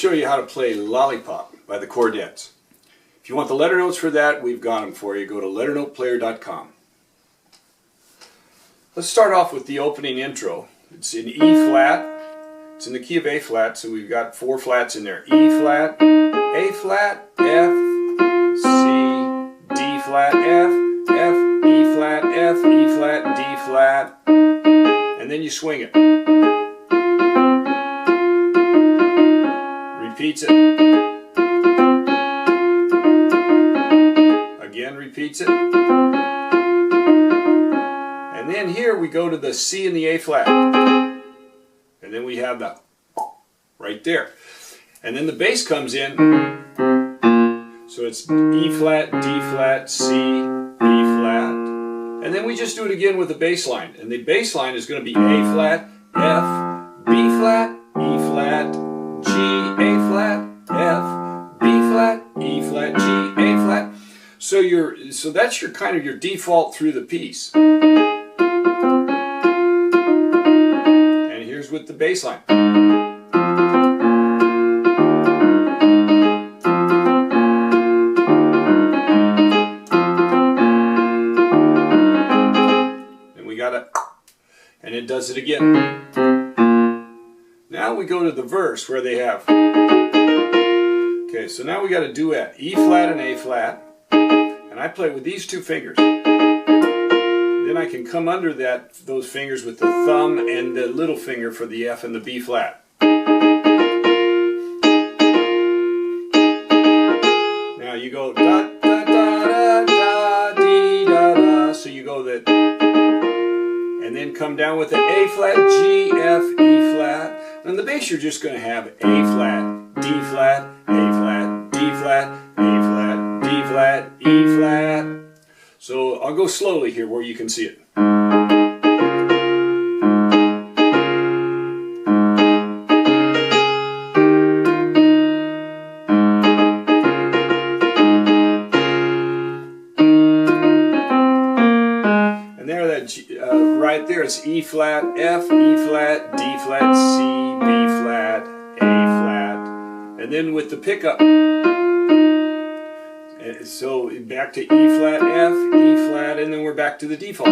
show you how to play Lollipop by the Chordettes. If you want the letter notes for that, we've got them for you. Go to LetterNotePlayer.com. Let's start off with the opening intro. It's in E flat. It's in the key of A flat, so we've got 4 flats in there. E flat, A flat, F, C, D flat, F, F, E flat, F, E flat, D flat, and then you swing it. Repeats it. Again repeats it. And then here we go to the C and the A flat. And then we have the right there. And then the bass comes in. So it's E flat, D flat, C, B flat. And then we just do it again with the bass line. And the bass line is going to be A flat, F, B flat, E flat, G, A flat, F, B flat, E flat, G, A flat. So that's your kind of your default through the piece. And here's with the bass line. And we got it, and it does it again. Now we go to the verse where they have, okay, so now we got a duet, E flat and A flat, and I play with these 2 fingers. Then I can come under those fingers with the thumb and the little finger for the F and the B flat. Now you go da da da da da dee da da, so you go that, and then come down with the A flat, G, F, E flat. And the bass you're just going to have A flat, D flat, A flat, D flat, A flat, D flat, E flat. So I'll go slowly here where you can see it. And there, right there, it's E flat, F, E flat, D flat, C, B flat, A flat, and then with the pickup, so back to E flat, F, E flat, and then we're back to the default.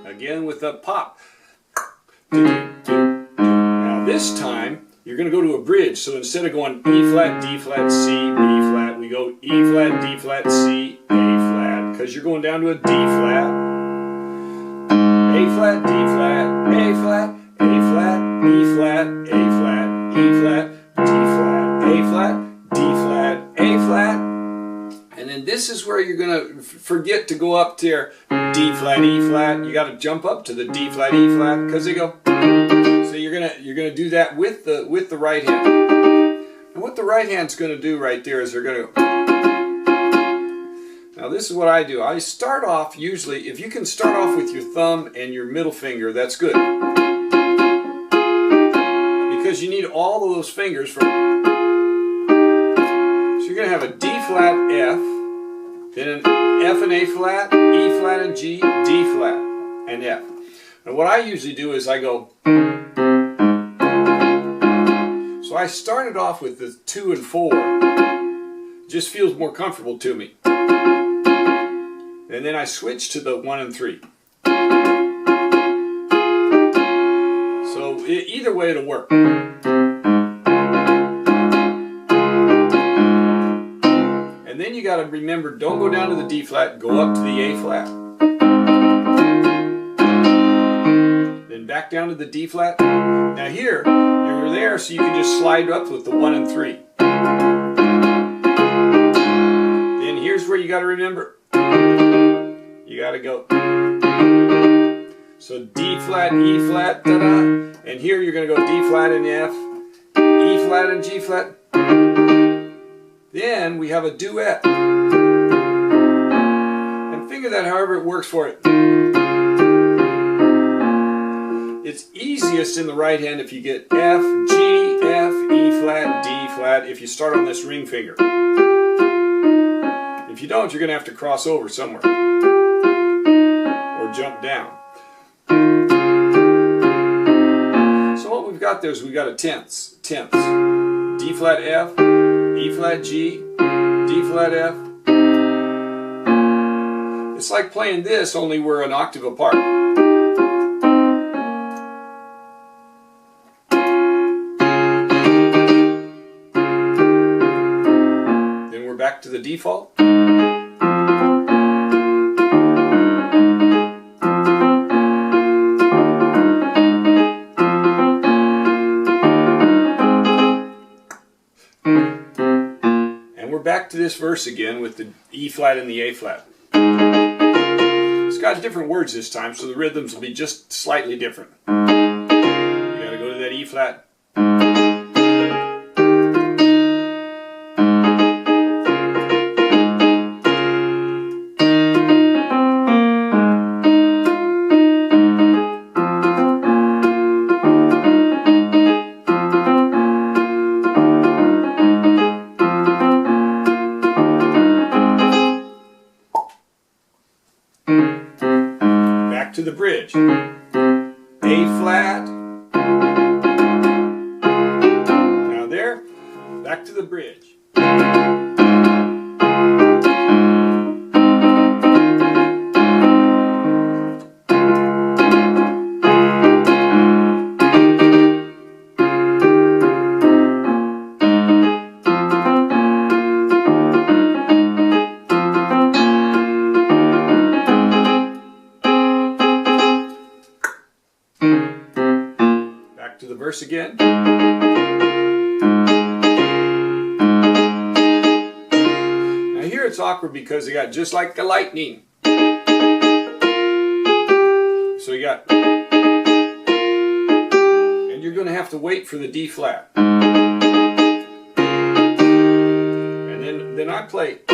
Again with the pop. Now this time you're going to go to a bridge, so instead of going E flat, D flat, C, B flat, we go E flat, D flat, C, A flat, because you're going down to a D flat, A flat, D flat, A flat, A flat, E flat, A flat, E flat, D flat, A flat, D flat, A flat, and then this is where you're going to forget to go up to D flat, E flat. You got to jump up to the D flat, E flat, because they go. So you're gonna do that with the right hand. And what the right hand's gonna do right there is they're gonna go. Now this is what I do. I start off usually, if you can start off with your thumb and your middle finger, that's good. Because you need all of those fingers for. So you're gonna have a D flat F, then an F and A flat, E flat and G, D flat and F. And what I usually do is I go. So I started off with the 2 and 4. Just feels more comfortable to me. And then I switch to the 1 and 3. So either way it'll work. And then you got to remember, don't go down to the D flat, go up to the A flat. Then back down to the D flat. Now here, you're there, so you can just slide up with the 1 and 3. Then here's where you got to remember. You got to go. So D flat, E flat, da-da. And here you're going to go D flat and F, E flat and G flat. Then we have a duet. And figure that however it works for it. It's easiest in the right hand if you get F, G, F, E flat, D flat, if you start on this ring finger. If If you don't, you're going to have to cross over somewhere or jump down. So what we've got there is we've got a tenths. D flat F, E flat G, D flat F. It's like playing this, only we're an octave apart. Then we're back to the default. And we're back to this verse again with the E flat and the A flat. It's got different words this time, so the rhythms will be just slightly different. You gotta go to that E flat. Back to the bridge. A flat. Now there, back to the bridge. Back to the verse again. Now here it's awkward because they got just like the lightning. So you got, and you're going to have to wait for the D flat. And then I play, so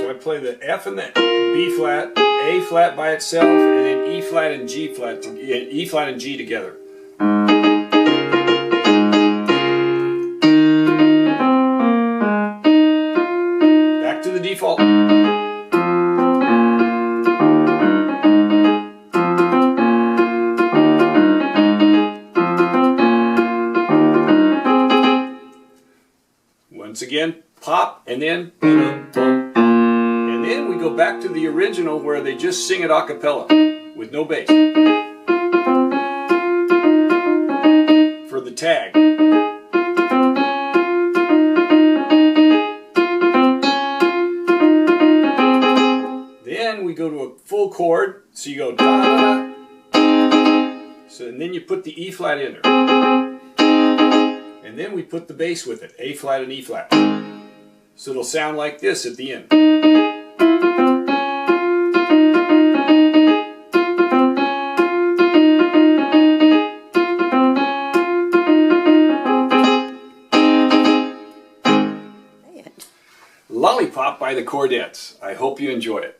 I play the F and the B flat, A flat by itself, and then E flat and G flat, E flat and G together. Back to the default. Once again, pop, and then boom, boom. And then we go back to the original where they just sing it a cappella with no bass. For the tag. Then we go to a full chord, so you go da, so and then you put the E flat in there. And then we put the bass with it, A flat and E flat. So it'll sound like this at the end. Lollipop by the Chordettes. I hope you enjoy it.